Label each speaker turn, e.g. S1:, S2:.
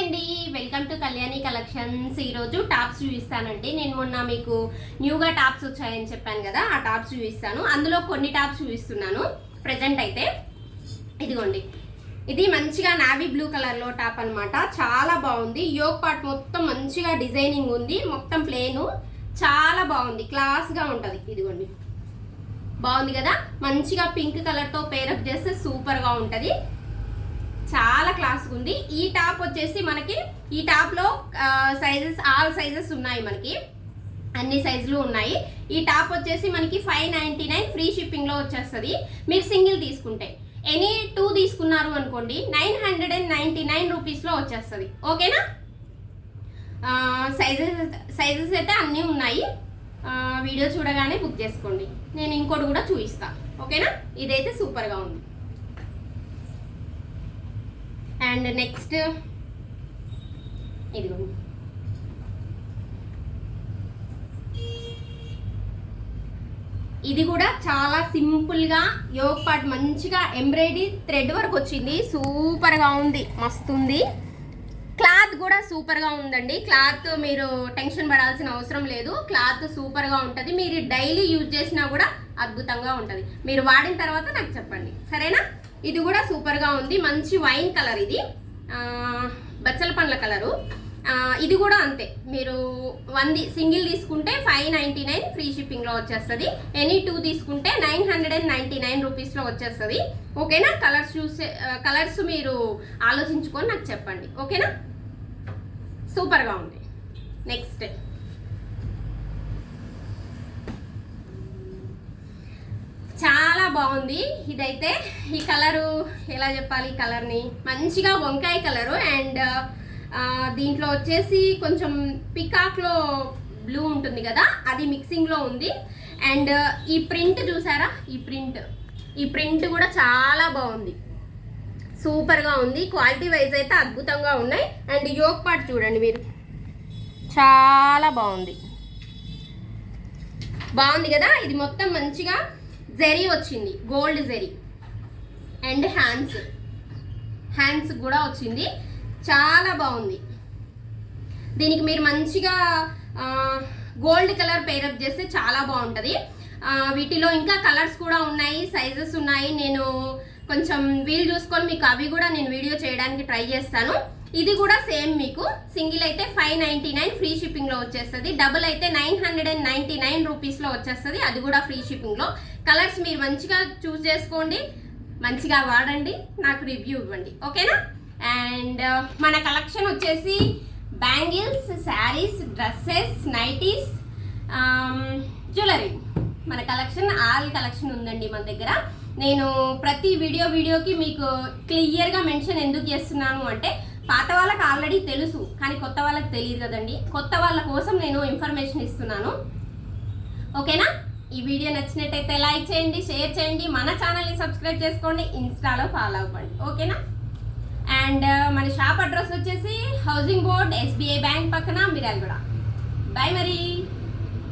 S1: అండి, welcome to Kalyani collections. ఈరోజు tops చూపిస్తానండి. నేను మొన్న మీకు న్యూగా టాప్స్ వచ్చాయని చెప్పాను కదా, ఆ టాప్స్ చూపిస్తాను. అందులో కొన్ని టాప్స్ చూపిస్తున్నాను ప్రజెంట్ అయితే. ఇదిగోండి, ఇది మంచిగా నావీ బ్లూ కలర్లో టాప్ అనమాట. చాలా బాగుంది. యోక్ పార్ట్ మొత్తం మంచిగా డిజైనింగ్ ఉంది, మొత్తం ప్లేను. చాలా బాగుంది, క్లాస్గా ఉంటుంది. ఇదిగోండి, బాగుంది కదా. మంచిగా పింక్ కలర్తో పేరప్ చేస్తే సూపర్గా ఉంటుంది. చాలా క్లాస్గా ఉంది. ఈ టాప్ వచ్చేసి మనకి ఈ టాప్లో సైజెస్ ఆల్ సైజెస్ ఉన్నాయి, మనకి అన్ని సైజులు ఉన్నాయి. ఈ టాప్ వచ్చేసి మనకి 599 ఫ్రీ షిప్పింగ్లో వచ్చేస్తుంది. మీరు సింగిల్ తీసుకుంటే ఎనీ 2 తీసుకున్నారు అనుకోండి 999 రూపీస్లో వచ్చేస్తుంది. ఓకేనా? సైజెస్ అయితే అన్నీ ఉన్నాయి. వీడియో చూడగానే బుక్ చేసుకోండి. నేను ఇంకోటి కూడా చూపిస్తాను. ఓకేనా? ఇదైతే సూపర్గా ఉంది. అండ్ నెక్స్ట్ ఇదిగోండి, ఇది కూడా చాలా సింపుల్గా యోక్ పార్ట్ మంచిగా ఎంబ్రాయిడరీ థ్రెడ్ వర్క్ వచ్చింది. సూపర్గా ఉంది, మస్తుంది. క్లాత్ కూడా సూపర్గా ఉందండి. క్లాత్ మీరు టెన్షన్ పడాల్సిన అవసరం లేదు. క్లాత్ సూపర్గా ఉంటుంది. మీరు డైలీ యూజ్ చేసినా కూడా అద్భుతంగా ఉంటుంది. మీరు వాడిన తర్వాత నాకు చెప్పండి, సరేనా? ఇది కూడా సూపర్గా ఉంది. మంచి వైన్ కలర్, ఇది బచ్చల పండ్ల కలరు. ఇది కూడా అంతే. మీరు సింగిల్ తీసుకుంటే 599 ఫ్రీ షిప్పింగ్లో వచ్చేస్తుంది. ఎనీ 2 తీసుకుంటే 999 రూపీస్లో వచ్చేస్తుంది. ఓకేనా? కలర్స్ మీరు ఆలోచించుకొని నాకు చెప్పండి. ఓకేనా? సూపర్గా ఉంది. నెక్స్ట్ చాలా బాగుంది. ఇదైతే ఈ కలరు ఎలా చెప్పాలి, ఈ కలర్ని మంచిగా వంకాయ కలరు. అండ్ దీంట్లో వచ్చేసి కొంచెం పికాక్లో బ్లూ ఉంటుంది కదా, అది మిక్సింగ్లో ఉంది. అండ్ ఈ ప్రింట్ చూసారా, ఈ ప్రింట్ కూడా చాలా బాగుంది, సూపర్గా ఉంది. క్వాలిటీ వైజ్ అయితే అద్భుతంగా ఉన్నాయి. అండ్ యోక్ పార్ట్ చూడండి మీరు, చాలా బాగుంది కదా. ఇది మొత్తం మంచిగా జరీ వచ్చింది, గోల్డ్ జరీ. అండ్ హ్యాండ్స్ కూడా వచ్చింది, చాలా బాగుంది. దీనికి మీరు మంచిగా గోల్డ్ కలర్ పేరప్ చేస్తే చాలా బాగుంటుంది. వీటిలో ఇంకా కలర్స్ కూడా ఉన్నాయి, సైజెస్ ఉన్నాయి. నేను కొంచెం వీలు చూసుకొని మీకు అవి కూడా నేను వీడియో చేయడానికి ట్రై చేస్తాను. ఇది కూడా సేమ్, మీకు సింగిల్ అయితే 599 ఫ్రీ షిప్పింగ్లో వచ్చేస్తుంది. డబుల్ అయితే 999 రూపీస్లో వచ్చేస్తుంది, అది కూడా ఫ్రీ షిప్పింగ్లో. కలర్స్ మీరు మంచిగా చూస్ చేసుకోండి, మంచిగా వాడండి, నాకు రివ్యూ ఇవ్వండి. ఓకేనా? అండ్ మన కలెక్షన్ వచ్చేసి bangles, saris, dresses, nighties, jewellery, మన కలెక్షన్ ఆల్ కలెక్షన్ ఉందండి మన దగ్గర. నేను ప్రతి వీడియోకి మీకు క్లియర్గా మెన్షన్ ఎందుకు చేస్తున్నాను అంటే, పాత వాళ్ళకి ఆల్రెడీ తెలుసు, కానీ కొత్త వాళ్ళకి తెలియదు కదండి. కొత్త వాళ్ళ కోసం నేను ఇన్ఫర్మేషన్ ఇస్తున్నాను. ఓకేనా? ఈ వీడియో నచ్చినట్టయితే లైక్ చేయండి, షేర్ చేయండి, మన ఛానల్ని సబ్స్క్రైబ్ చేసుకోండి, ఇన్స్టాలో ఫాలో అవ్వండి. ఓకేనా? అండ్ మన షాప్ అడ్రస్ వచ్చేసి హౌసింగ్ బోర్డ్, SBI బ్యాంక్ పక్కన, మిర్యాలగూడ. బాయ్ మరి.